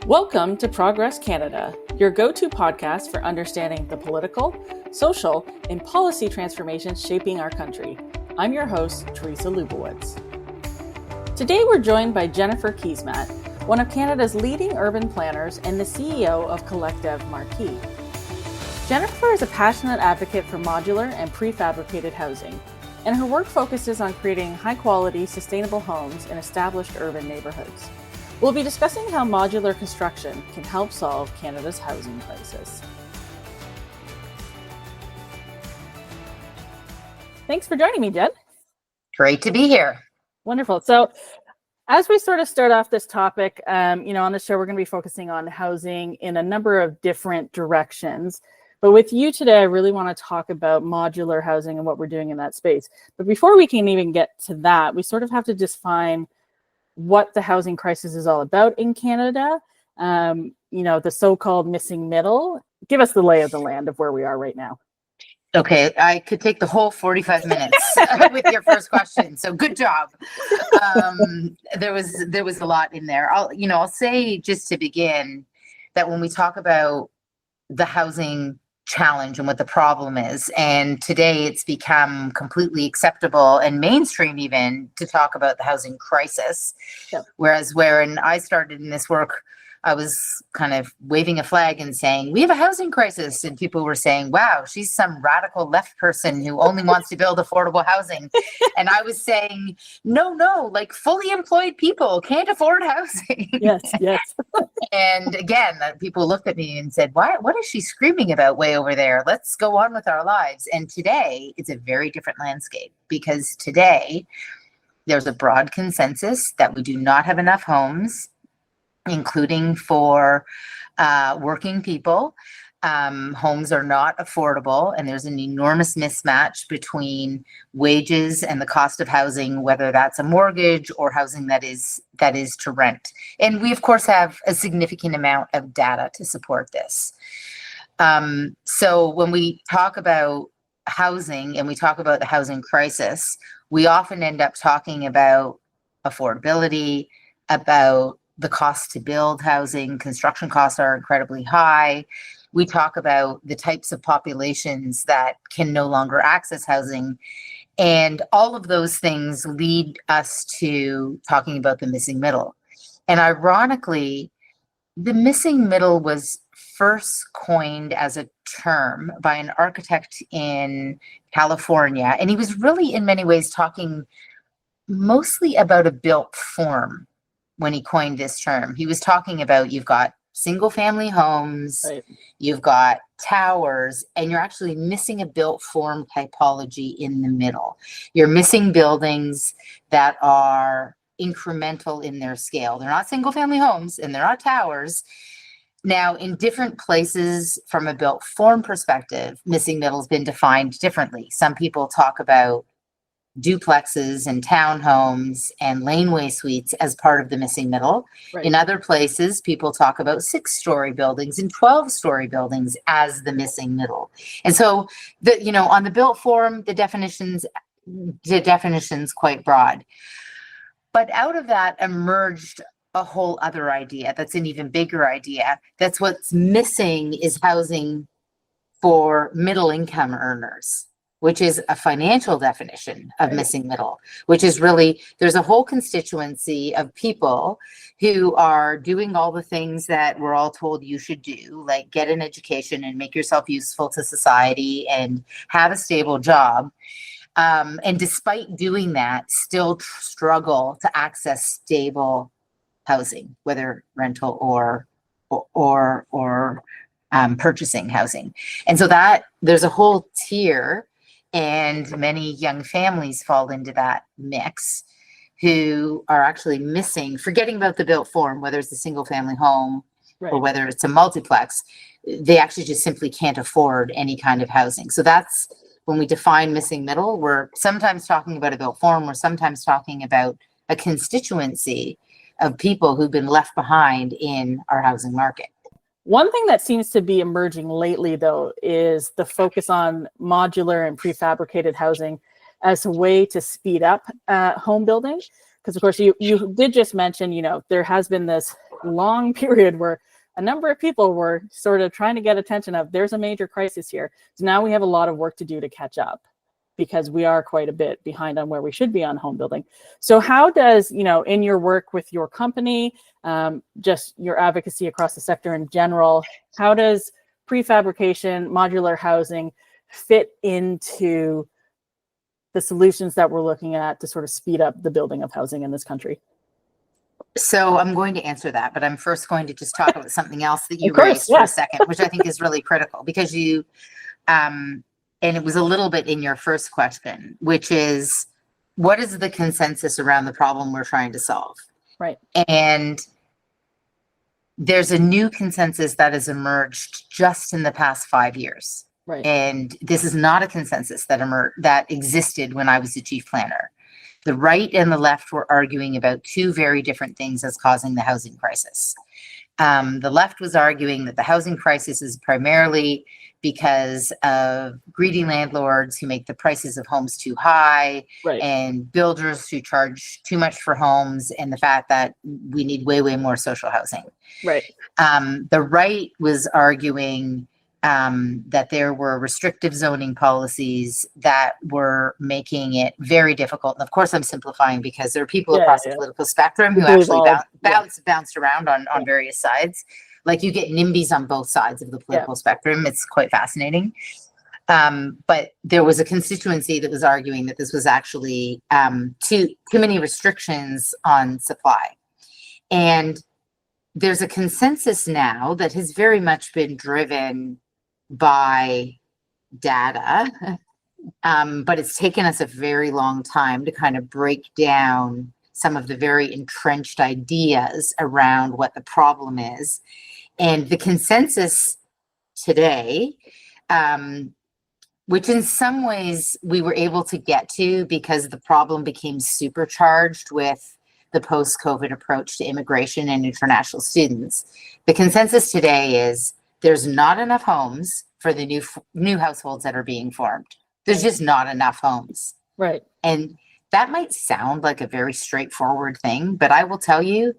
Welcome to Progress Canada, your go-to podcast for understanding the political, social, and policy transformations shaping our country. I'm your host, Teresa Lubowitz. Today we're joined by Jennifer Keesmaat, one of Canada's leading urban planners and the CEO of Collecdev Markee. Jennifer is a passionate advocate for modular and prefabricated housing, and her work focuses on creating high-quality, sustainable homes in established urban neighbourhoods. We'll be discussing how modular construction can help solve Canada's housing crisis. Thanks for joining me, Jen. Great to be here. Wonderful. So as we sort of start off this topic, on the show, we're going to be focusing on housing in a number of different directions. But with you today, I really want to talk about modular housing and what we're doing in that space. But before we can even get to that, we sort of have to define what the housing crisis is all about in Canada, the so-called missing middle. Give us the lay of the land of where we are right now. Okay, I could take the whole 45 minutes with your first question. So good job. There was a lot in there. I'll say just to begin that when we talk about the housing challenge and what the problem is, and today it's become completely acceptable and mainstream even to talk about the housing crisis. Yep. Whereas when I started in this work, I was kind of waving a flag and saying, we have a housing crisis. And people were saying, wow, she's some radical left person who only wants to build affordable housing. And I was saying, no, like fully employed people can't afford housing. Yes. And again, people looked at me and said, what is she screaming about way over there? Let's go on with our lives. And today it's a very different landscape, because today there's a broad consensus that we do not have enough homes, including for working people. Homes are not affordable, and there's an enormous mismatch between wages and the cost of housing, whether that's a mortgage or housing that is to rent. And we, of course, have a significant amount of data to support this. So when we talk about housing and we talk about the housing crisis, we often end up talking about affordability, about the cost to build housing. Construction costs are incredibly high. We talk about the types of populations that can no longer access housing. And all of those things lead us to talking about the missing middle. And ironically, the missing middle was first coined as a term by an architect in California. And he was really, in many ways, talking mostly about a built form. When he coined this term, he was talking about, you've got single family homes, right, you've got towers, and you're actually missing a built form typology in the middle. You're missing buildings that are incremental in their scale. They're not single family homes and they're not towers. Now, in different places from a built form perspective, missing middle has been defined differently. Some people talk about duplexes and townhomes and laneway suites as part of the missing middle. Right. In other places, people talk about 6-story buildings and 12-story buildings as the missing middle. And so, on the built form, the definition's quite broad. But out of that emerged a whole other idea that's an even bigger idea. That's what's missing is housing for middle income earners, which is a financial definition of missing middle, which is really, there's a whole constituency of people who are doing all the things that we're all told you should do, like get an education and make yourself useful to society and have a stable job. And despite doing that, still struggle to access stable housing, whether rental or purchasing housing. And so that there's a whole tier, and many young families fall into that mix who are actually missing, forgetting about the built form, whether it's a single family home, right, or whether it's a multiplex, they actually just simply can't afford any kind of housing. So that's when we define missing middle. We're sometimes talking about a built form, we're sometimes talking about a constituency of people who've been left behind in our housing market. One thing that seems to be emerging lately, though, is the focus on modular and prefabricated housing as a way to speed up home building. Because, of course, you did just mention, there has been this long period where a number of people were sort of trying to get attention of there's a major crisis here. So now we have a lot of work to do to catch up because we are quite a bit behind on where we should be on home building. So how does, in your work with your company, just your advocacy across the sector in general, how does prefabrication, modular housing fit into the solutions that we're looking at to sort of speed up the building of housing in this country? So I'm going to answer that, but I'm first going to just talk about something else that you raised for a second, which I think is really critical because you, and it was a little bit in your first question, which is, what is the consensus around the problem we're trying to solve? Right. And there's a new consensus that has emerged just in the past 5 years. Right. And this is not a consensus that existed when I was the chief planner. The right and the left were arguing about two very different things as causing the housing crisis. The left was arguing that the housing crisis is primarily because of greedy landlords who make the prices of homes too high, right, and builders who charge too much for homes, and the fact that we need way, way more social housing. Right. The right was arguing that there were restrictive zoning policies that were making it very difficult. And of course, I'm simplifying because there are people across the political spectrum who actually bounced around on various sides. Like you get NIMBYs on both sides of the political spectrum. It's quite fascinating. But there was a constituency that was arguing that this was actually too many restrictions on supply. And there's a consensus now that has very much been driven by data, but it's taken us a very long time to kind of break down some of the very entrenched ideas around what the problem is. And the consensus today, which in some ways we were able to get to because the problem became supercharged with the post-COVID approach to immigration and international students. The consensus today is there's not enough homes for the new households that are being formed. There's just not enough homes. Right. And that might sound like a very straightforward thing, but I will tell you,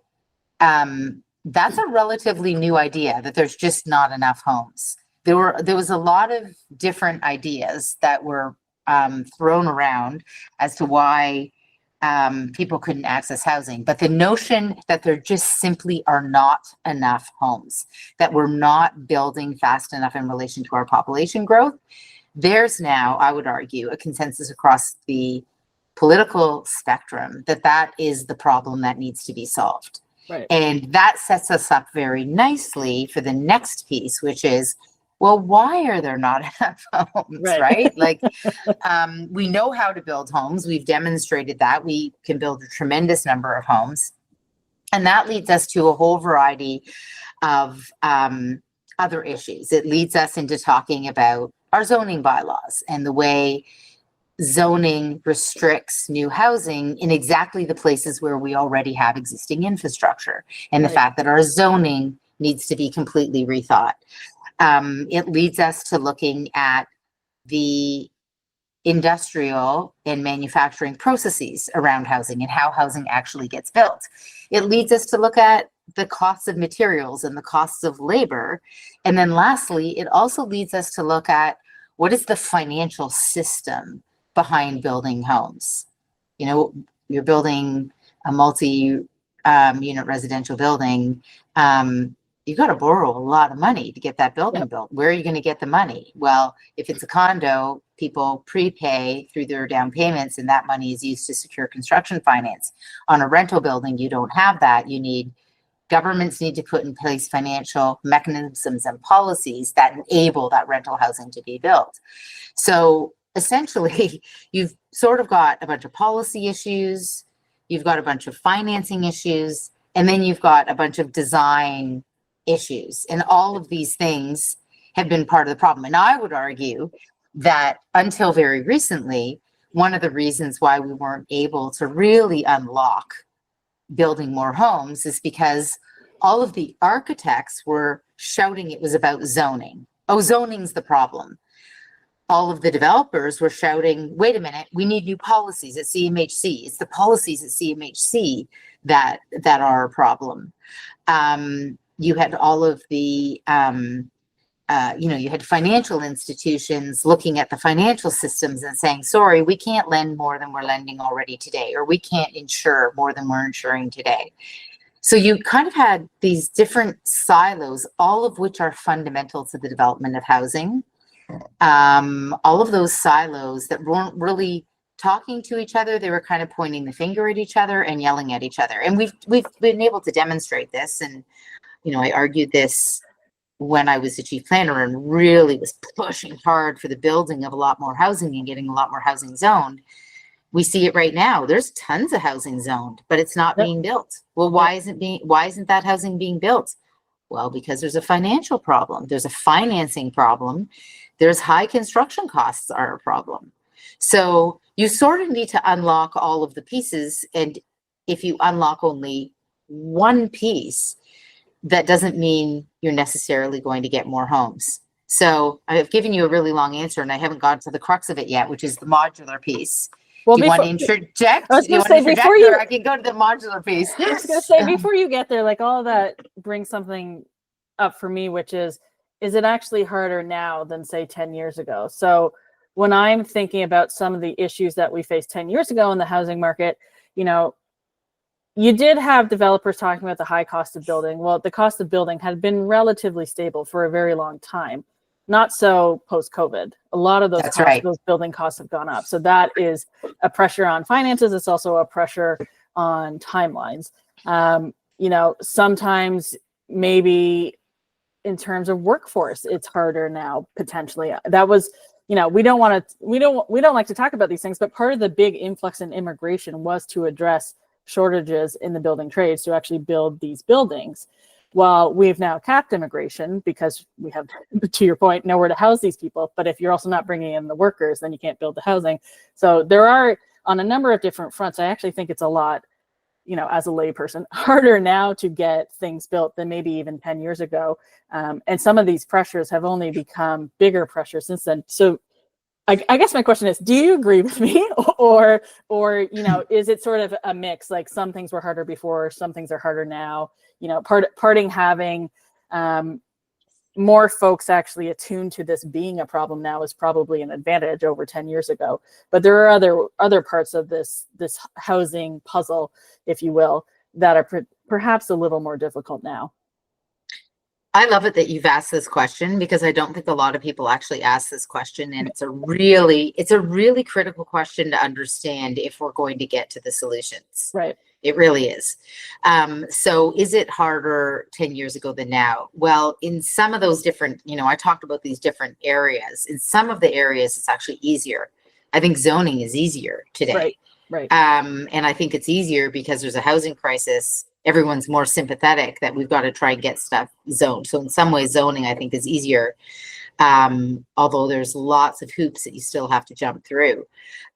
that's a relatively new idea that there's just not enough homes. There was a lot of different ideas that were thrown around as to why people couldn't access housing, but the notion that there just simply are not enough homes, that we're not building fast enough in relation to our population growth, there's now, I would argue, a consensus across the political spectrum that is the problem that needs to be solved. Right. And that sets us up very nicely for the next piece, which is, well, why are there not enough homes, right? Like, we know how to build homes. We've demonstrated that. We can build a tremendous number of homes. And that leads us to a whole variety of other issues. It leads us into talking about our zoning bylaws and the way zoning restricts new housing in exactly the places where we already have existing infrastructure, and the fact that our zoning needs to be completely rethought. It leads us to looking at the industrial and manufacturing processes around housing and how housing actually gets built. It leads us to look at the costs of materials and the costs of labor. And then lastly, it also leads us to look at what is the financial system behind building homes. You know, you're building a multi-unit residential building. You've got to borrow a lot of money to get that building built. Where are you going to get the money? Well, if it's a condo, people prepay through their down payments, and that money is used to secure construction finance. On a rental building, you don't have that. Governments need to put in place financial mechanisms and policies that enable that rental housing to be built. So essentially, you've sort of got a bunch of policy issues, you've got a bunch of financing issues, and then you've got a bunch of design issues. And all of these things have been part of the problem. And I would argue that until very recently, one of the reasons why we weren't able to really unlock building more homes is because all of the architects were shouting it was about zoning. Oh, zoning's the problem. all of the developers were shouting, wait a minute, we need new policies at CMHC. It's the policies at CMHC that are a problem. You had all of the, you had financial institutions looking at the financial systems and saying, sorry, we can't lend more than we're lending already today, or we can't insure more than we're insuring today. So you kind of had these different silos, all of which are fundamental to the development of housing. All of those silos that weren't really talking to each other, they were kind of pointing the finger at each other and yelling at each other. And we've been able to demonstrate this. And, I argued this when I was the chief planner and really was pushing hard for the building of a lot more housing and getting a lot more housing zoned. We see it right now. There's tons of housing zoned, but it's not being built. Well, why isn't that housing being built? Well, because there's a financial problem. There's a financing problem. There's high construction costs are a problem. So you sort of need to unlock all of the pieces. And if you unlock only one piece, that doesn't mean you're necessarily going to get more homes. So I've given you a really long answer and I haven't gotten to the crux of it yet, which is the modular piece. Well, do you want to interject? I was going to say before you, I can go to the modular piece. I was going to say before you get there, like all of that brings something up for me, which is it actually harder now than say 10 years ago? So when I'm thinking about some of the issues that we faced 10 years ago in the housing market, you did have developers talking about the high cost of building. Well, the cost of building had been relatively stable for a very long time. Not so post-COVID. A lot of those those building costs have gone up. So that is a pressure on finances. It's also a pressure on timelines. Sometimes maybe in terms of workforce, it's harder now potentially. That was, we don't like to talk about these things, but part of the big influx in immigration was to address shortages in the building trades to actually build these buildings. Well, we've now capped immigration because we have, to your point, nowhere to house these people. But if you're also not bringing in the workers, then you can't build the housing. So there are, on a number of different fronts, I actually think it's a lot, as a layperson, harder now to get things built than maybe even 10 years ago. And some of these pressures have only become bigger pressures since then. So I guess my question is, do you agree with me or is it sort of a mix? Like some things were harder before, some things are harder now, parting having more folks actually attuned to this being a problem now is probably an advantage over 10 years ago. But there are other parts of this housing puzzle, if you will, that are perhaps a little more difficult now. I love it that you've asked this question because I don't think a lot of people actually ask this question, and it's a really critical question to understand if we're going to get to the solutions. Right. It really is. So is it harder 10 years ago than now? Well, in some of those different, I talked about these different areas. In some of the areas, it's actually easier. I think zoning is easier today. Right. And I think it's easier because there's a housing crisis. Everyone's more sympathetic that we've got to try and get stuff zoned. So in some ways, zoning, I think, is easier. Although there's lots of hoops that you still have to jump through.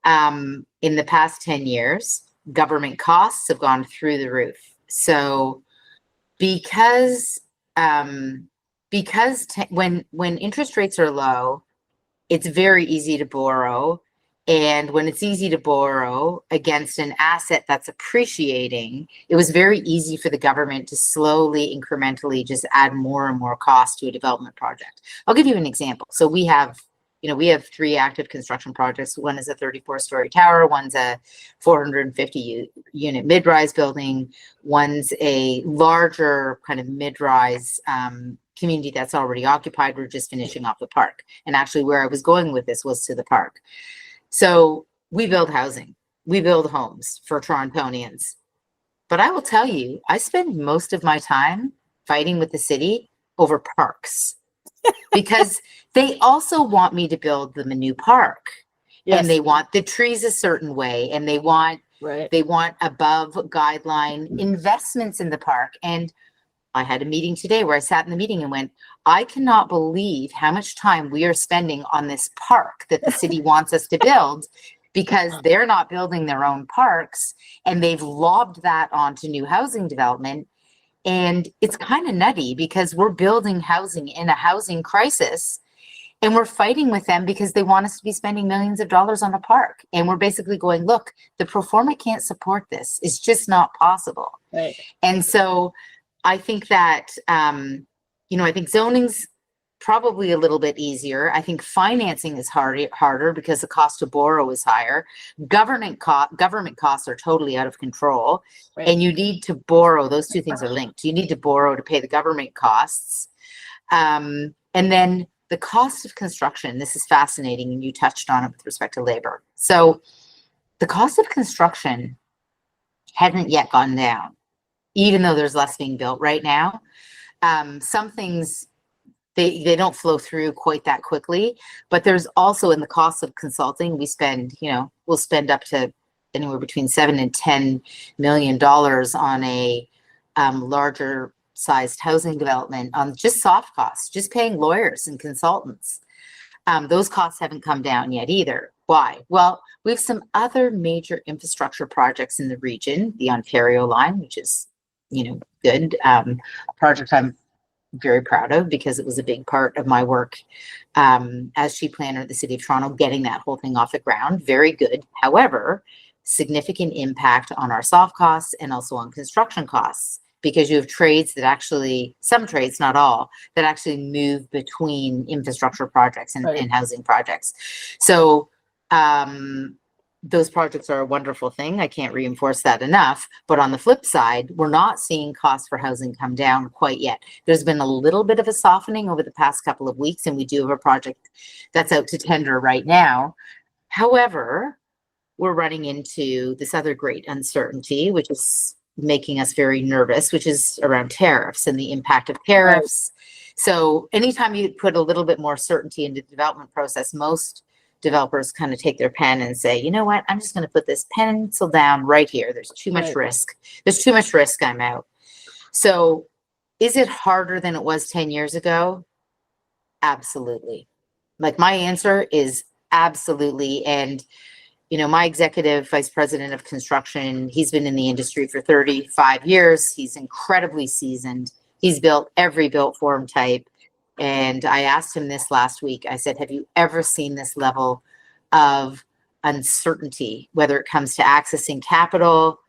In the past 10 years, government costs have gone through the roof. So because when interest rates are low, it's very easy to borrow. And when it's easy to borrow against an asset that's appreciating, it was very easy for the government to slowly, incrementally just add more and more cost to a development project. I'll give you an example. So we have 3 active construction projects. One is a 34-story tower. One's a 450 unit mid-rise building. One's a larger kind of mid-rise community that's already occupied. We're just finishing off the park. And actually where I was going with this was to the park. So we build housing, we build homes for Torontonians. But I will tell you, I spend most of my time fighting with the city over parks because they also want me to build them a new park. Yes. And they want the trees a certain way, and they want above guideline investments in the park. And I had a meeting today where I sat in the meeting and went, I cannot believe how much time we are spending on this park that the city wants us to build because they're not building their own parks and they've lobbed that onto new housing development. And it's kind of nutty because we're building housing in a housing crisis. And we're fighting with them because they want us to be spending millions of dollars on a park. And we're basically going, look, the pro forma can't support this. It's just not possible. Right. And so I think that, I think zoning's probably a little bit easier. I think financing is harder because the cost to borrow is higher. Government costs are totally out of control. Right. And you need to borrow. Those two things are linked. You need to borrow to pay the government costs. And then the cost of construction, this is fascinating, and you touched on it with respect to labor. So the cost of construction hasn't yet gone down, even though there's less being built right now. Some things, they don't flow through quite that quickly, but there's also in the cost of consulting, we'll spend up to anywhere between $7 and $10 million on a larger sized housing development on just soft costs, just paying lawyers and consultants. Those costs haven't come down yet either. Why? Well, we have some other major infrastructure projects in the region, the Ontario line, which is, good. A project I'm very proud of because it was a big part of my work as chief planner at the City of Toronto, getting that whole thing off the ground. Very good. However, significant impact on our soft costs and also on construction costs, because you have trades that actually, some trades, not all, that actually move between infrastructure projects and, Right. and housing projects. So those projects are a wonderful thing. I can't reinforce that enough. But on the flip side, we're not seeing costs for housing come down quite yet. There's been a little bit of a softening over the past couple of weeks, and we do have a project that's out to tender right now. However, we're running into this other great uncertainty, which is making us very nervous, which is around tariffs and the impact of tariffs. Right. So anytime you put a little bit more certainty into the development process, most developers kind of take their pen and say, you know what, I'm just going to put this pencil down right here. There's too much Right. risk. There's too much risk. I'm out. So is it harder than it was 10 years ago? Absolutely. Like, my answer is absolutely. And my executive vice president of construction, he's been in the industry for 35 years. He's incredibly seasoned. He's built every built form type. And I asked him this last week. I said, have you ever seen this level of uncertainty, whether it comes to accessing capital,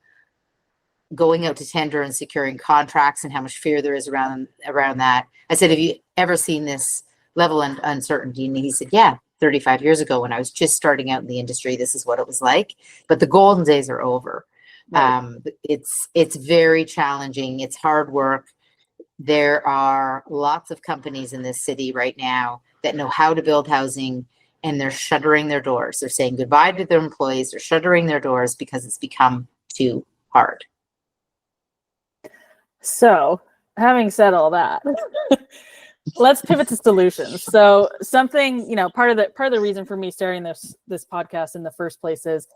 going out to tender and securing contracts, and how much fear there is around that? I said, have you ever seen this level of uncertainty? And he said, yeah. 35 years ago, when I was just starting out in the industry, this is what it was like. But the golden days are over. Right. It's very challenging. It's hard work. There are lots of companies in this city right now that know how to build housing, and they're shuttering their doors. They're saying goodbye to their employees. They're shuttering their doors because it's become too hard. So, having said all that, let's pivot to solutions. So something, part of the reason for me starting this podcast in the first place is,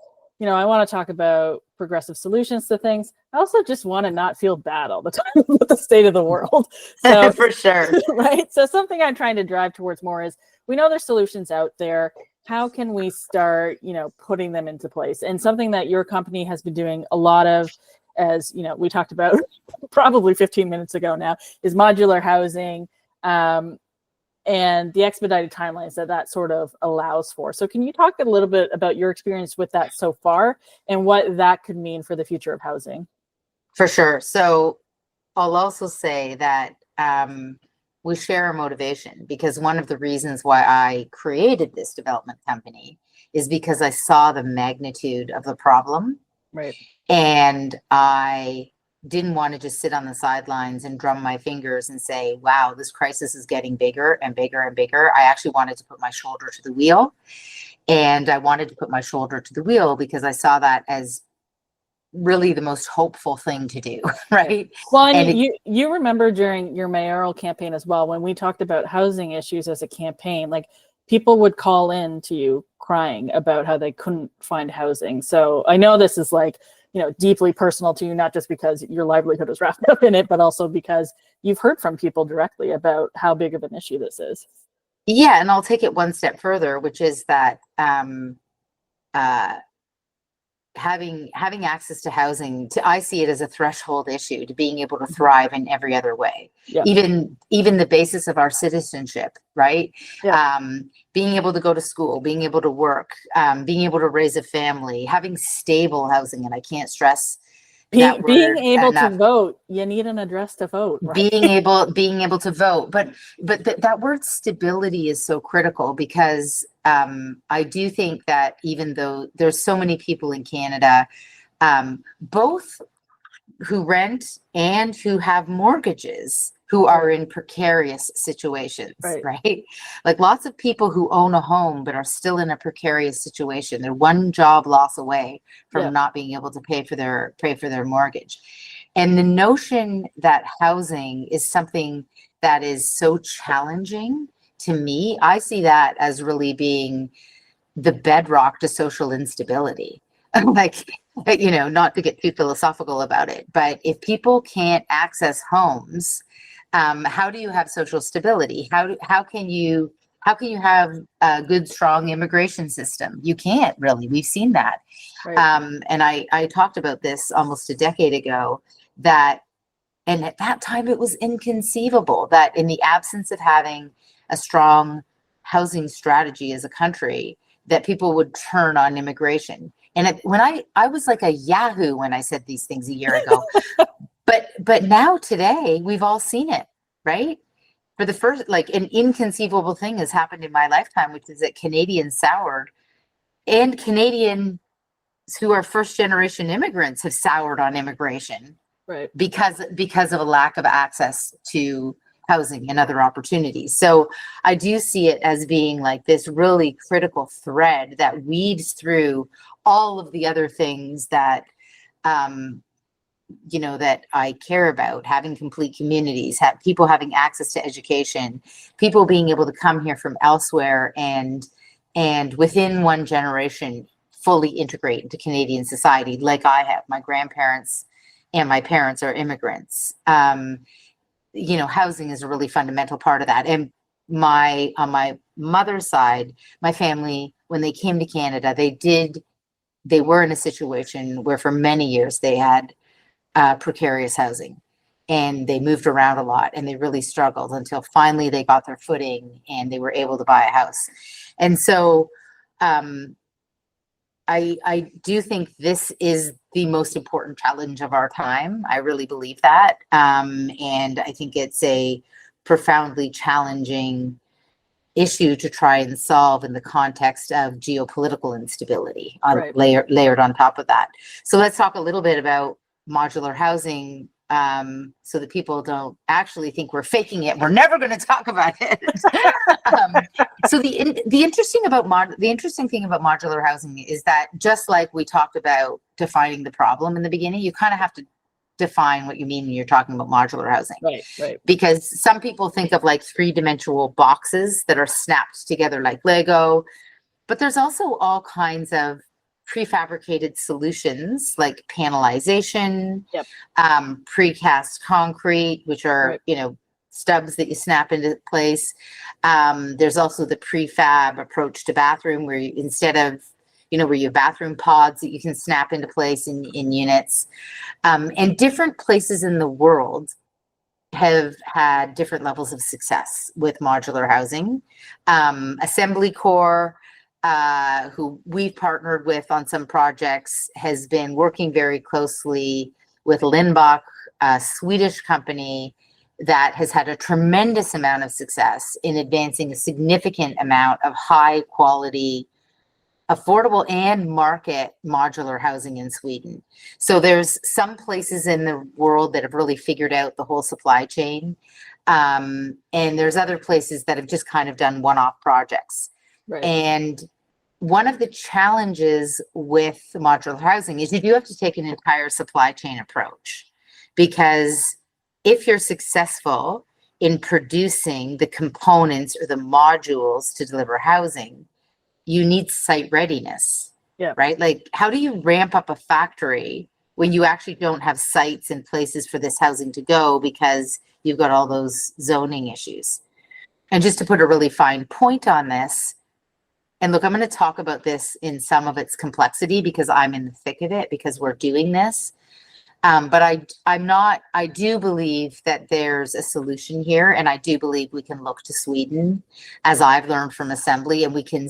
I want to talk about progressive solutions to things. I also just want to not feel bad all the time about the state of the world. So for sure. Right. So something I'm trying to drive towards more is, we know there's solutions out there. How can we start, putting them into place? And something that your company has been doing a lot of, as we talked about probably 15 minutes ago now, is modular housing. And the expedited timelines that sort of allows for. So can you talk a little bit about your experience with that so far and what that could mean for the future of housing? For sure. So I'll also say that we share a motivation, because one of the reasons why I created this development company is because I saw the magnitude of the problem. Right. And I didn't want to just sit on the sidelines and drum my fingers and say, wow, this crisis is getting bigger and bigger and bigger. I actually wanted to put my shoulder to the wheel. And I wanted to put my shoulder to the wheel because I saw that as really the most hopeful thing to do, right? Well, and you remember during your mayoral campaign as well, when we talked about housing issues as a campaign, like, people would call in to you crying about how they couldn't find housing. So I know this is deeply personal to you, not just because your livelihood is wrapped up in it, but also because you've heard from people directly about how big of an issue this is. Yeah, and I'll take it one step further, which is that having access to housing, I see it as a threshold issue to being able to thrive in every other way. Yeah. Even the basis of our citizenship, right? Yeah. Being able to go to school, being able to work, being able to raise a family, having stable housing, and I can't stress that Being word able to enough. vote, you need an address to vote, right? Being able to vote, but that word stability is so critical, because I do think that even though there's so many people in Canada, both who rent and who have mortgages, who are in precarious situations, right? Like lots of people who own a home but are still in a precarious situation. They're one job loss away from not being able to pay for their mortgage. And the notion that housing is something that is so challenging, to me, I see that as really being the bedrock to social instability. Like, you know, not to get too philosophical about it, but if people can't access homes, how do you have social stability? How can you have a good, strong immigration system? You can't really. We've seen that. And I talked about this almost a decade ago, and at that time it was inconceivable that in the absence of having a strong housing strategy as a country, that people would turn on immigration. And when I was like a Yahoo when I said these things a year ago, but now today we've all seen it, right? For the first, like, an inconceivable thing has happened in my lifetime, which is that Canadians soured, and Canadians who are first generation immigrants have soured on immigration, because of a lack of access to housing and other opportunities. So I do see it as being like this really critical thread that weaves through all of the other things that you know, that I care about: having complete communities, people having access to education, people being able to come here from elsewhere and within one generation fully integrate into Canadian society, like I have. My grandparents and my parents are immigrants. You know, housing is a really fundamental part of that. And on my mother's side, my family, when they came to Canada, they were in a situation where for many years they had precarious housing, and they moved around a lot, and they really struggled until finally they got their footing and they were able to buy a house. And so I do think this is the most important challenge of our time. I really believe that. And I think it's a profoundly challenging issue to try and solve in the context of geopolitical instability layered on top of that. So let's talk a little bit about modular housing, so that people don't actually think we're faking it. We're never going to talk about it. So the interesting thing about modular housing is that, just like we talked about defining the problem in the beginning, you kind of have to define what you mean when you're talking about modular housing. Right. Because some people think of like three-dimensional boxes that are snapped together like Lego, but there's also all kinds of prefabricated solutions like panelization, precast concrete, which are, you know, stubs that you snap into place. There's also the prefab approach to bathroom, where you, instead of, you know, where you have bathroom pods that you can snap into place in units. And different places in the world have had different levels of success with modular housing. Assembly Corps, who we've partnered with on some projects, has been working very closely with Lindbach, a Swedish company that has had a tremendous amount of success in advancing a significant amount of high quality, affordable and market modular housing in Sweden. So there's some places in the world that have really figured out the whole supply chain. And there's other places that have just kind of done one-off projects. And one of the challenges with modular housing is you do have to take an entire supply chain approach, because if you're successful in producing the components or the modules to deliver housing, you need site readiness, right? Like, how do you ramp up a factory when you actually don't have sites and places for this housing to go because you've got all those zoning issues? And just to put a really fine point on this, and look, I'm going to talk about this in some of its complexity because I'm in the thick of it, because we're doing this. But I do believe that there's a solution here, and I do believe we can look to Sweden, as I've learned from Assembly, and we can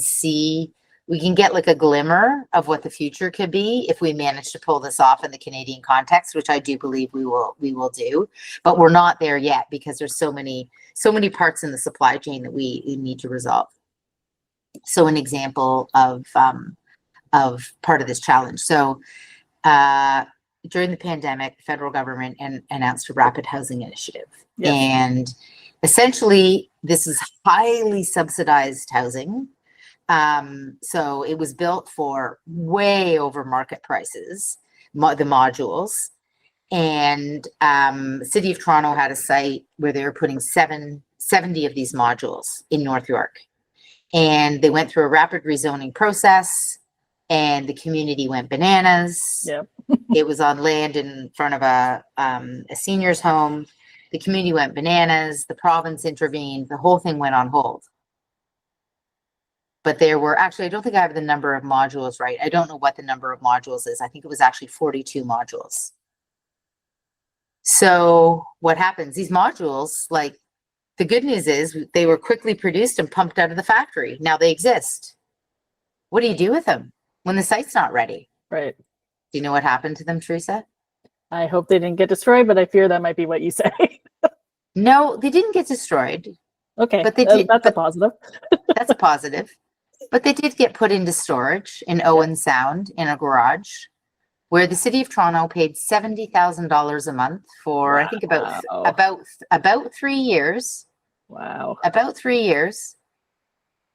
get like a glimmer of what the future could be if we manage to pull this off in the Canadian context, which I do believe we will do. But we're not there yet because there's so many parts in the supply chain that we need to resolve. So an example of part of this challenge. So during the pandemic, the federal government announced a rapid housing initiative. Yes. And essentially, this is highly subsidized housing. So it was built for way over market prices, the modules. And City of Toronto had a site where they were putting 70 of these modules in North York. And they went through a rapid rezoning process, and the community went bananas. Yep. It was on land in front of a senior's home. The community went bananas. The province intervened. The whole thing went on hold. But there were actually, I don't think I have the number of modules right. I don't know what the number of modules is. I think it was actually 42 modules. So what happens? These modules, like, the good news is they were quickly produced and pumped out of the factory. Now they exist. What do you do with them when the site's not ready? Right. Do you know what happened to them, Teresa? I hope they didn't get destroyed, but I fear that might be what you say. No, they didn't get destroyed. Okay, but they did. That's a positive. That's a positive. But they did get put into storage in Owen Sound in a garage, where the City of Toronto paid $70,000 a month for, wow. I think about 3 years. Wow. About 3 years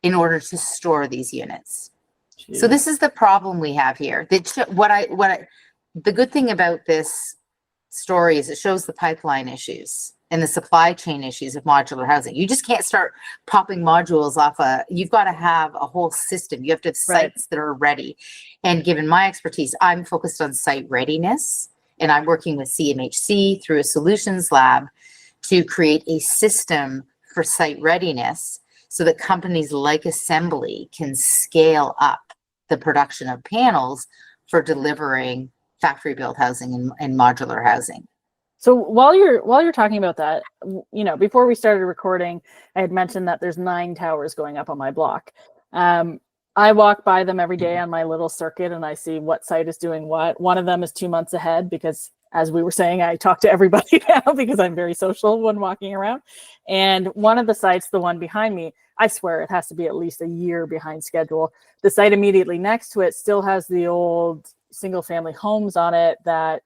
in order to store these units. Jeez. So this is the problem we have here. The good thing about this story is it shows the pipeline issues and the supply chain issues of modular housing. You just can't start popping modules off you've got to have a whole system. You have to have sites that are ready. And given my expertise, I'm focused on site readiness, and I'm working with CMHC through a solutions lab to create a system for site readiness so that companies like Assembly can scale up the production of panels for delivering factory built housing and modular housing. So while you're talking about that, before we started recording, I had mentioned that there's 9 towers going up on my block. I walk by them every day on my little circuit, and I see what site is doing what. One of them is 2 months ahead because, as we were saying, I talk to everybody now because I'm very social when walking around. And one of the sites, the one behind me, I swear it has to be at least a year behind schedule. The site immediately next to it still has the old single family homes on it that,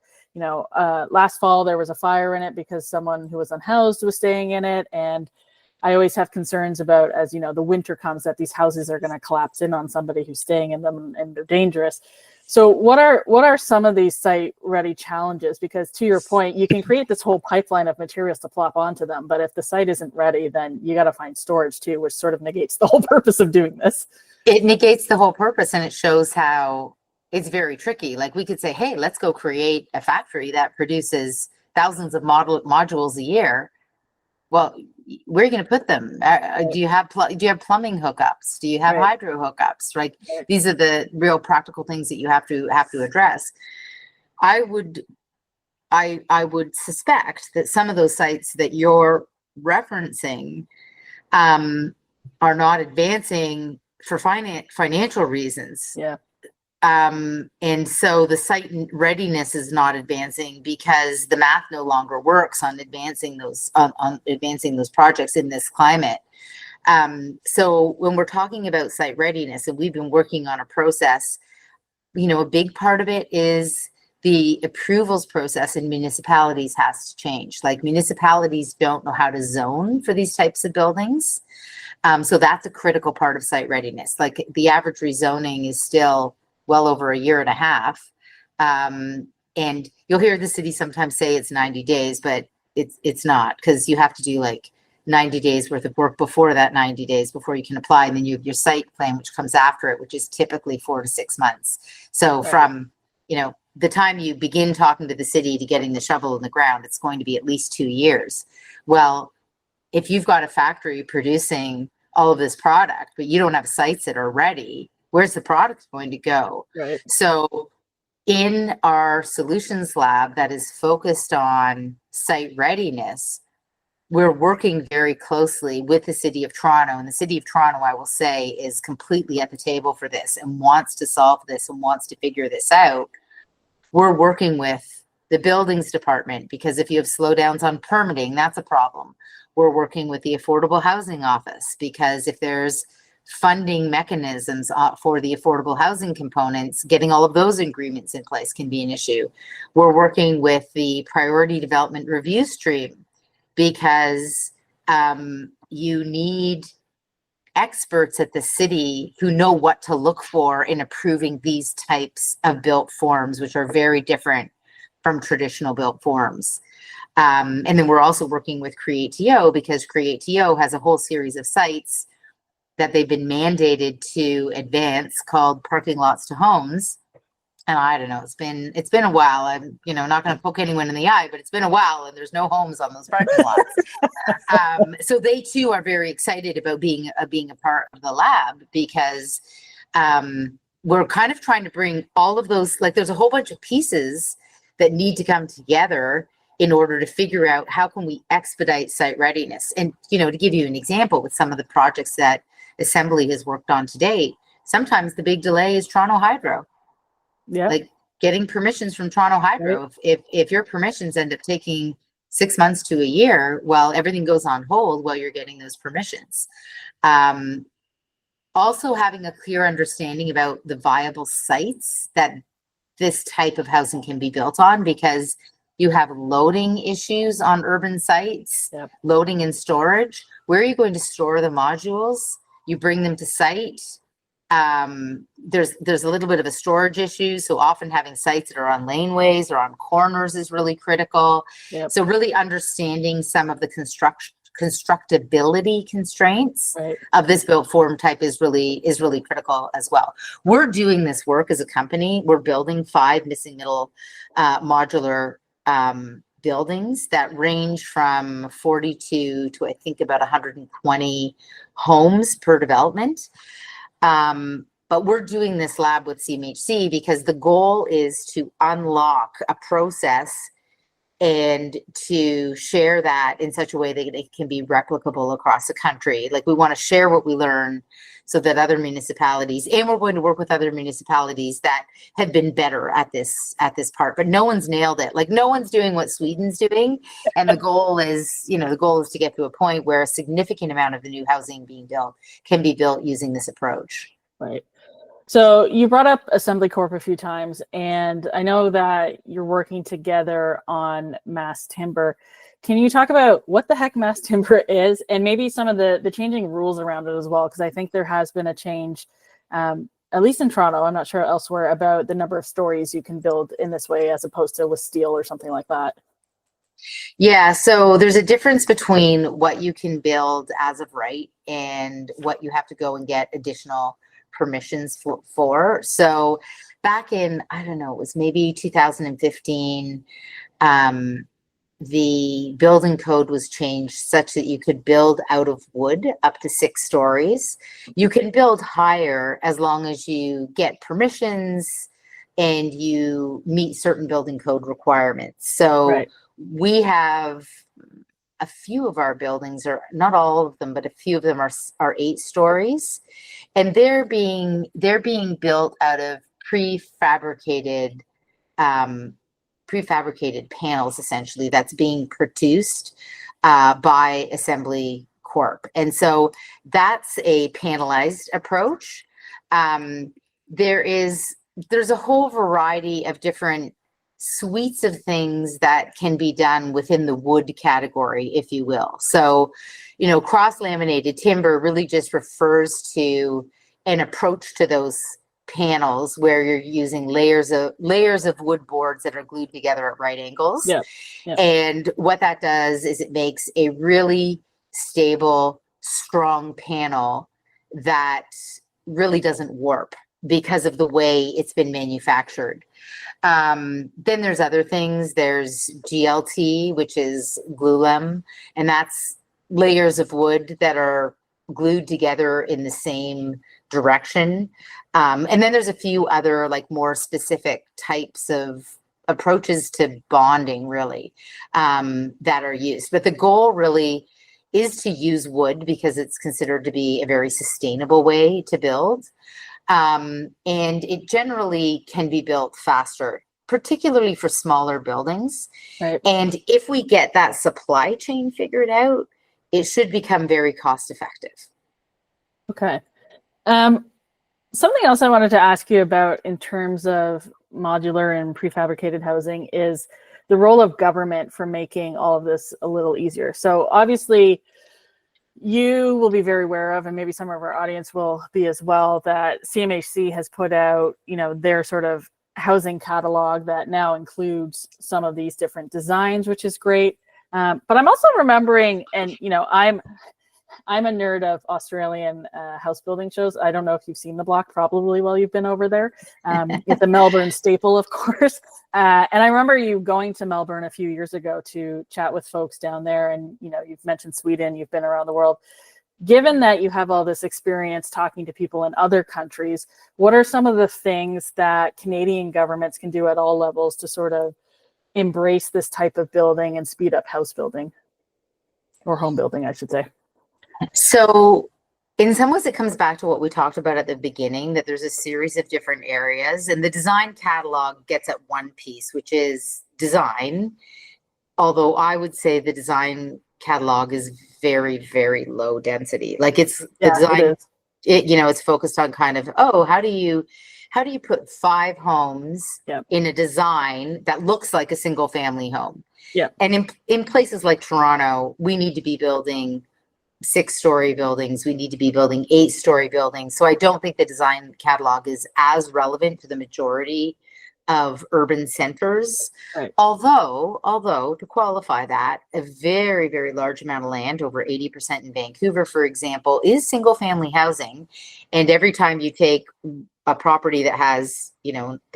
last fall there was a fire in it because someone who was unhoused was staying in it. And I always have concerns about, as the winter comes, that these houses are going to collapse in on somebody who's staying in them, and they're dangerous. So what are some of these site ready challenges? Because to your point, you can create this whole pipeline of materials to plop onto them, but if the site isn't ready, then you got to find storage too, which sort of negates the whole purpose of doing this. It negates the whole purpose, and it shows how it's very tricky. Like, we could say, hey, let's go create a factory that produces thousands of modules a year. Well, where are you going to put them? Do you have plumbing hookups? Do you have hydro hookups? Right? These are the real practical things that you have to address. I would suspect that some of those sites that you're referencing are not advancing for financial reasons. Yeah. And so the site readiness is not advancing because the math no longer works on advancing those projects in this climate. So when we're talking about site readiness, and we've been working on a process, a big part of it is the approvals process in municipalities has to change. Like, municipalities don't know how to zone for these types of buildings. So that's a critical part of site readiness. Like, the average rezoning is still well over a year and a half. And you'll hear the city sometimes say it's 90 days, but it's not, because you have to do like 90 days worth of work before that 90 days before you can apply. And then you have your site plan, which comes after it, which is typically 4 to 6 months. So from, the time you begin talking to the city to getting the shovel in the ground, it's going to be at least 2 years. Well, if you've got a factory producing all of this product, but you don't have sites that are ready. Where's the product going to go? Right. So in our solutions lab that is focused on site readiness, we're working very closely with the City of Toronto. And the City of Toronto, I will say, is completely at the table for this and wants to solve this and wants to figure this out. We're working with the buildings department, because if you have slowdowns on permitting, that's a problem. We're working with the Affordable Housing Office, because if there's funding mechanisms for the affordable housing components, getting all of those agreements in place can be an issue. We're working with the Priority Development Review Stream, because you need experts at the city who know what to look for in approving these types of built forms, which are very different from traditional built forms. And then we're also working with CreateTO, because CreateTO has a whole series of sites that they've been mandated to advance called parking lots to homes. And I don't know, it's been a while. I'm, not going to poke anyone in the eye, but it's been a while and there's no homes on those parking lots. So they too are very excited about being a part of the lab, because we're kind of trying to bring all of those, like there's a whole bunch of pieces that need to come together in order to figure out how can we expedite site readiness. And, to give you an example with some of the projects that Assembly has worked on to date, sometimes the big delay is Toronto Hydro. Yeah. Like getting permissions from Toronto Hydro. Right. If your permissions end up taking 6 months to a year, well, everything goes on hold while you're getting those permissions. Also having a clear understanding about the viable sites that this type of housing can be built on, because you have loading issues on urban sites, yep. Loading and storage. Where are you going to store the modules? You bring them to site. There's a little bit of a storage issue. So often having sites that are on laneways or on corners is really critical. Yep. So really understanding some of the constructability constraints right. of this built form type is really critical as well. We're doing this work as a company. We're building 5 missing middle modular buildings that range from 42 to I think about 120 homes per development. But we're doing this lab with CMHC because the goal is to unlock a process and to share that in such a way that it can be replicable across the country. Like we want to share what we learn so that other municipalities, and we're going to work with other municipalities that have been better at this part, but no one's nailed it. Like no one's doing what Sweden's doing. And the goal is to get to a point where a significant amount of the new housing being built can be built using this approach. Right. So you brought up Assembly Corp a few times, and I know that you're working together on mass timber. Can you talk about what the heck mass timber is, and maybe some of the changing rules around it as well? Because I think there has been a change, at least in Toronto, I'm not sure elsewhere, about the number of stories you can build in this way as opposed to with steel or something like that. Yeah, so there's a difference between what you can build as of right and what you have to go and get additional permissions for. So back in, I don't know, it was maybe 2015, the building code was changed such that you could build out of wood up to 6 stories. You can build higher as long as you get permissions and you meet certain building code requirements. So right. We have a few of our buildings, or not all of them, but a few of them are 8 stories, and they're being built out of prefabricated panels, essentially, that's being produced by Assembly Corp. And so that's a panelized approach. There's a whole variety of different suites of things that can be done within the wood category, if you will. So, cross-laminated timber really just refers to an approach to those panels where you're using layers of wood boards that are glued together at right angles. Yeah. Yeah. And what that does is it makes a really stable, strong panel that really doesn't warp because of the way it's been manufactured. Then there's other things. There's GLT, which is glulam, and that's layers of wood that are glued together in the same direction. And then there's a few other like more specific types of approaches to bonding really that are used. But the goal really is to use wood because it's considered to be a very sustainable way to build. And it generally can be built faster, particularly for smaller buildings. Right. And if we get that supply chain figured out, it should become very cost effective. Okay. Something else I wanted to ask you about in terms of modular and prefabricated housing is the role of government for making all of this a little easier. So obviously you will be very aware of, and maybe some of our audience will be as well, that CMHC has put out, their sort of housing catalog that now includes some of these different designs, which is great. But I'm also remembering, and I'm a nerd of Australian house building shows. I don't know if you've seen The Block, probably while you've been over there. It's a Melbourne staple, of course. And I remember you going to Melbourne a few years ago to chat with folks down there. And, you've mentioned Sweden, you've been around the world. Given that you have all this experience talking to people in other countries, what are some of the things that Canadian governments can do at all levels to sort of embrace this type of building and speed up house building, or home building, I should say? So in some ways, it comes back to what we talked about at the beginning, that there's a series of different areas, and the design catalog gets at one piece, which is design. Although I would say the design catalog is very, very low density. Like the design, it's focused on kind of, how do you put 5 homes in a design that looks like a single family home? Yeah. And in places like Toronto, we need to be building 6-story buildings. We need to be building 8-story buildings. So I don't think the design catalog is as relevant to the majority of urban centers. Right. Although to qualify that, a very, very large amount of land, over 80% in Vancouver, for example, is single family housing. And every time you take a property that has, they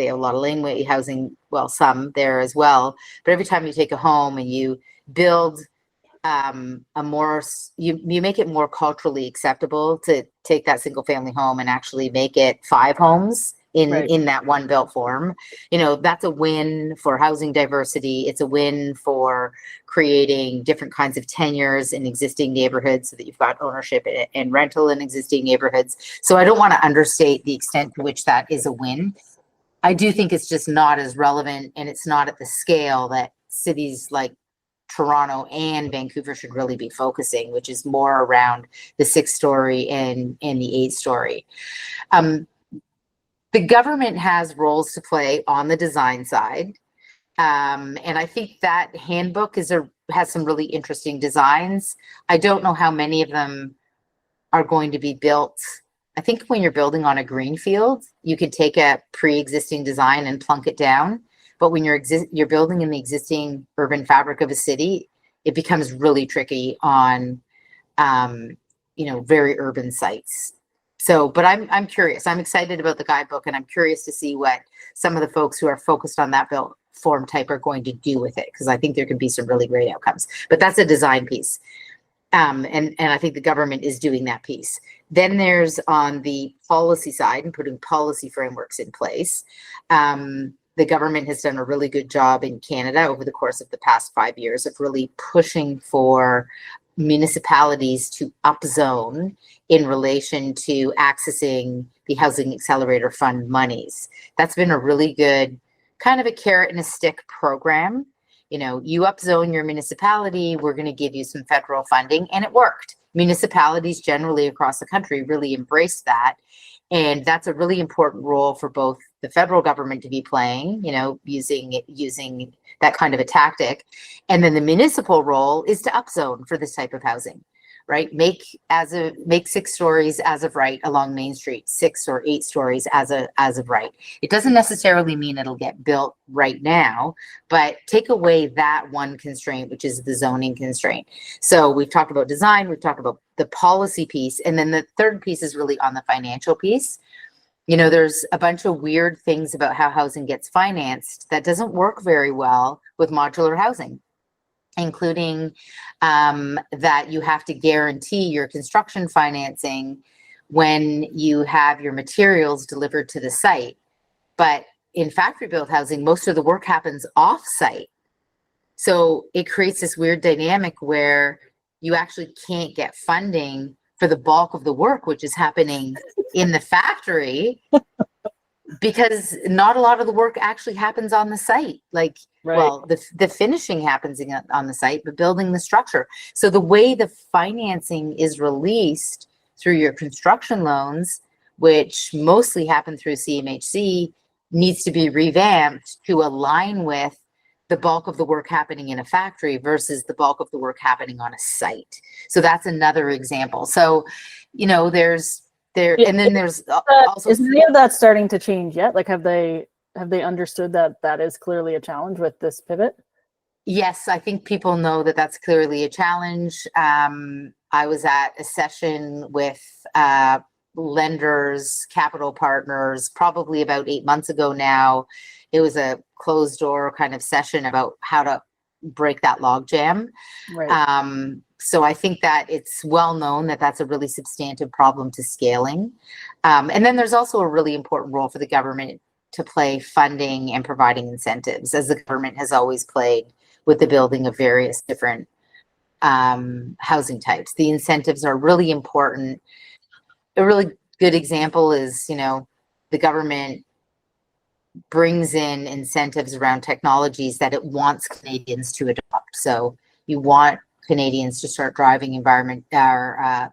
have a lot of laneway housing, well, some there as well, but every time you take a home and you build you make it more culturally acceptable to take that single family home and actually make it 5 homes in that one built form. That's a win for housing diversity. It's a win for creating different kinds of tenures in existing neighborhoods so that you've got ownership and rental in existing neighborhoods. So I don't want to understate the extent to which that is a win. I do think it's just not as relevant, and it's not at the scale that cities like Toronto and Vancouver should really be focusing, which is more around the 6-story and the 8-story. The government has roles to play on the design side. And I think that handbook has some really interesting designs. I don't know how many of them are going to be built. I think when you're building on a greenfield, you could take a pre-existing design and plunk it down. But when you're building in the existing urban fabric of a city, it becomes really tricky on, very urban sites. So, but I'm curious. I'm excited about the guidebook, and I'm curious to see what some of the folks who are focused on that built form type are going to do with it, because I think there could be some really great outcomes. But that's a design piece, and I think the government is doing that piece. Then there's on the policy side and putting policy frameworks in place. The government has done a really good job in Canada over the course of the past 5 years of really pushing for municipalities to upzone in relation to accessing the Housing Accelerator Fund monies. That's been a really good kind of a carrot and a stick program. You upzone your municipality, we're going to give you some federal funding, and it worked. Municipalities generally across the country really embraced that. And that's a really important role for both the federal government to be playing, using that kind of a tactic. And then the municipal role is to upzone for this type of housing, right? Make 6 stories as of right along Main Street, 6 or 8 stories as of right. It doesn't necessarily mean it'll get built right now, but take away that one constraint, which is the zoning constraint. So we've talked about design, we've talked about the policy piece, and then the third piece is really on the financial piece. There's a bunch of weird things about how housing gets financed that doesn't work very well with modular housing. including that you have to guarantee your construction financing when you have your materials delivered to the site. But in factory built housing, most of the work happens off site. So it creates this weird dynamic where you actually can't get funding for the bulk of the work, which is happening in the factory, because not a lot of the work actually happens on the site. Like, Right. well, the finishing happens on the site, but building the structure. So the way the financing is released through your construction loans, which mostly happen through CMHC, needs to be revamped to align with the bulk of the work happening in a factory versus the bulk of the work happening on a site. So that's another example. So, you know, there's and then there's also, is any of that starting to change yet? Like, have they understood that that is clearly a challenge with this pivot? Yes, I think people know that that's clearly a challenge. I was at a session with lenders, capital partners, probably about 8 months ago now. It was a closed door kind of session about how to break that logjam. Right. So I think that it's well known that that's a really substantive problem to scaling. And then there's also a really important role for the government to play, funding and providing incentives, as the government has always played with the building of various different housing types. The incentives are really important. A really good example is, you know, the government brings in incentives around technologies that it wants Canadians to adopt. So you want Canadians to start driving EVs.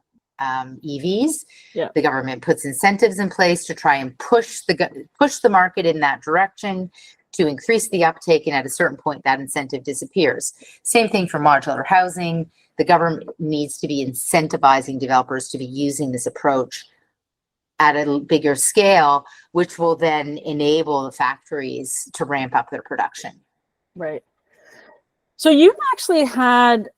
Yeah. The government puts incentives in place to try and push the market in that direction to increase the uptake, and at a certain point that incentive disappears. Same thing for modular housing. The government needs to be incentivizing developers to be using this approach at a bigger scale, which will then enable the factories to ramp up their production. Right. So you've actually had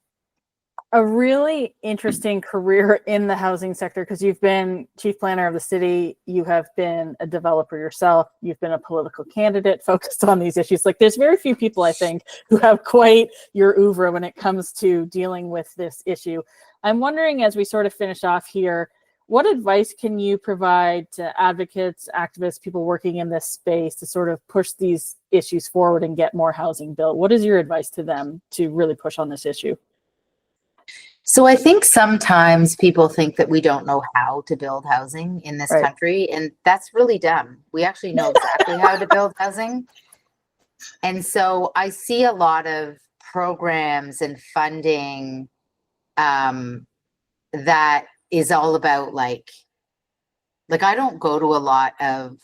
a really interesting career in the housing sector, because you've been chief planner of the city, you have been a developer yourself, you've been a political candidate focused on these issues. Like, there's very few people, I think, who have quite your oeuvre when it comes to dealing with this issue. I'm wondering, as we sort of finish off here, what advice can you provide to advocates, activists, people working in this space to sort of push these issues forward and get more housing built? What is your advice to them to really push on this issue? So I think sometimes people think that we don't know how to build housing in this country, and that's really dumb. We actually know exactly how to build housing. And so I see a lot of programs and funding that is all about like I don't go to a lot of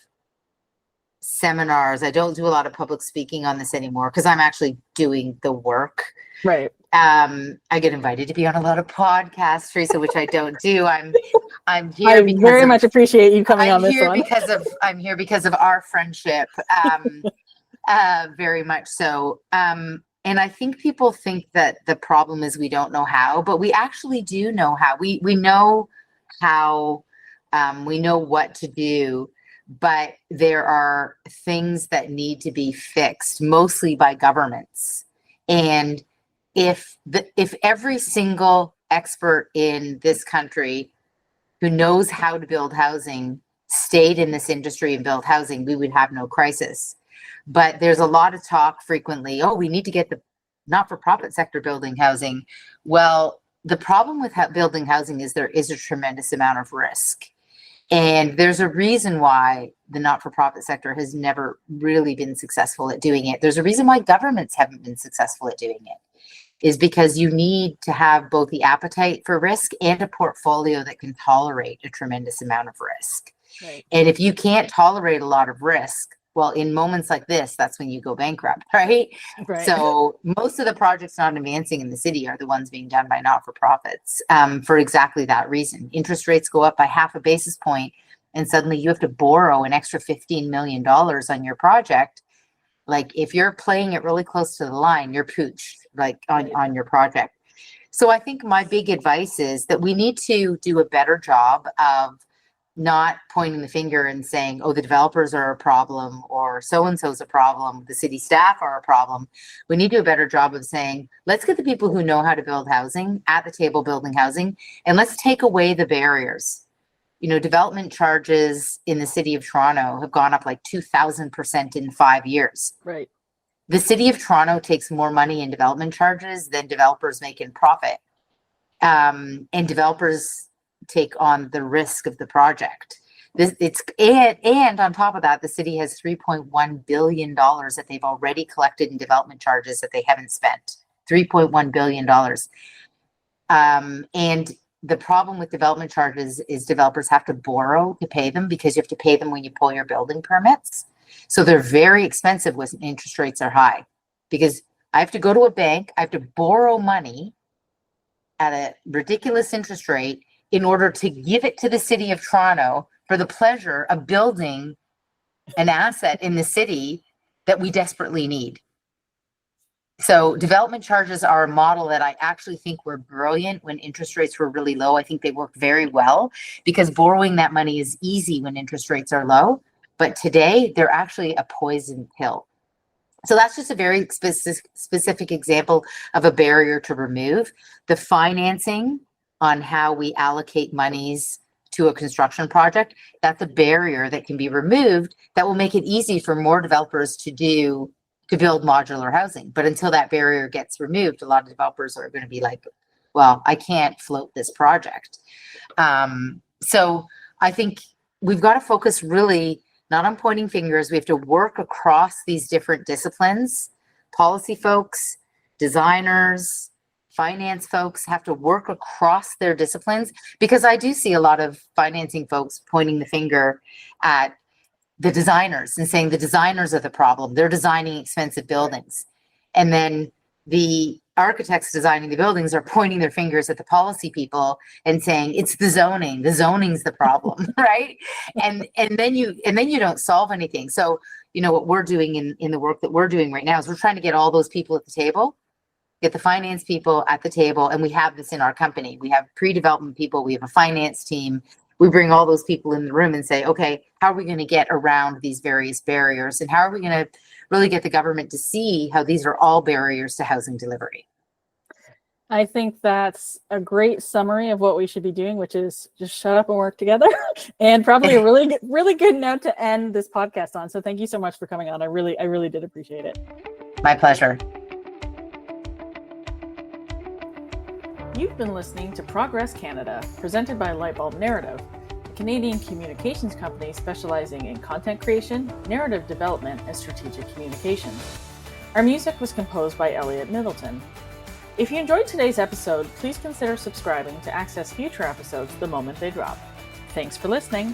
seminars. I don't do a lot of public speaking on this anymore because I'm actually doing the work. Right. I get invited to be on a lot of podcasts, Teresa, which I don't do. I'm here. I very much appreciate you coming on this one. I'm here because of our friendship. Very much so. And I think people think that the problem is we don't know how, but we actually do know how. We know how, we know what to do, but there are things that need to be fixed, mostly by governments. And if every single expert in this country who knows how to build housing stayed in this industry and built housing, we would have no crisis. But there's a lot of talk frequently, oh, we need to get the not-for-profit sector building housing. Well, the problem with building housing is there is a tremendous amount of risk. And there's a reason why the not-for-profit sector has never really been successful at doing it. There's a reason why governments haven't been successful at doing it, is because you need to have both the appetite for risk and a portfolio that can tolerate a tremendous amount of risk. Right. And if you can't tolerate a lot of risk, well, in moments like this, that's when you go bankrupt, right? So most of the projects not advancing in the city are the ones being done by not-for-profits for exactly that reason. Interest rates go up by half a basis point, and suddenly you have to borrow an extra $15 million on your project. Like, if you're playing it really close to the line, you're pooched, like on your project. So I think my big advice is that we need to do a better job of not pointing the finger and saying, oh, the developers are a problem or so-and-so's a problem, the city staff are a problem. We need to do a better job of saying, let's get the people who know how to build housing at the table building housing, and let's take away the barriers. Development charges in the city of Toronto have gone up like 2,000% in 5 years. Right. The city of Toronto takes more money in development charges than developers make in profit. And developers take on the risk of the project. And on top of that, the city has $3.1 billion that they've already collected in development charges that they haven't spent. $3.1 billion. And the problem with development charges is developers have to borrow to pay them, because you have to pay them when you pull your building permits. So they're very expensive when interest rates are high, because I have to go to a bank, I have to borrow money at a ridiculous interest rate in order to give it to the city of Toronto for the pleasure of building an asset in the city that we desperately need. So development charges are a model that I actually think were brilliant when interest rates were really low. I think they work very well, because borrowing that money is easy when interest rates are low. But today, they're actually a poison pill. So that's just a very specific example of a barrier to remove. The financing on how we allocate monies to a construction project, that's a barrier that can be removed that will make it easy for more developers to build modular housing. But until that barrier gets removed, a lot of developers are going to be like, well, I can't float this project. So I think we've got to focus really not on pointing fingers. We have to work across these different disciplines. Policy folks, designers, finance folks have to work across their disciplines, because I do see a lot of financing folks pointing the finger at the designers and saying the designers are the problem. They're designing expensive buildings. And then the architects designing the buildings are pointing their fingers at the policy people and saying it's the zoning. The zoning's the problem, right? And then you don't solve anything. So, what we're doing in the work that we're doing right now is we're trying to get all those people at the table, get the finance people at the table, and we have this in our company. We have pre-development people, we have a finance team. We bring all those people in the room and say, okay, how are we going to get around these various barriers? And how are we going to really get the government to see how these are all barriers to housing delivery? I think that's a great summary of what we should be doing, which is just shut up and work together. And probably a really good note to end this podcast on. So thank you so much for coming on. I really did appreciate it. My pleasure. You've been listening to Progress Canada, presented by Lightbulb Narrative, a Canadian communications company specializing in content creation, narrative development, and strategic communications. Our music was composed by Elliot Middleton. If you enjoyed today's episode, please consider subscribing to access future episodes the moment they drop. Thanks for listening.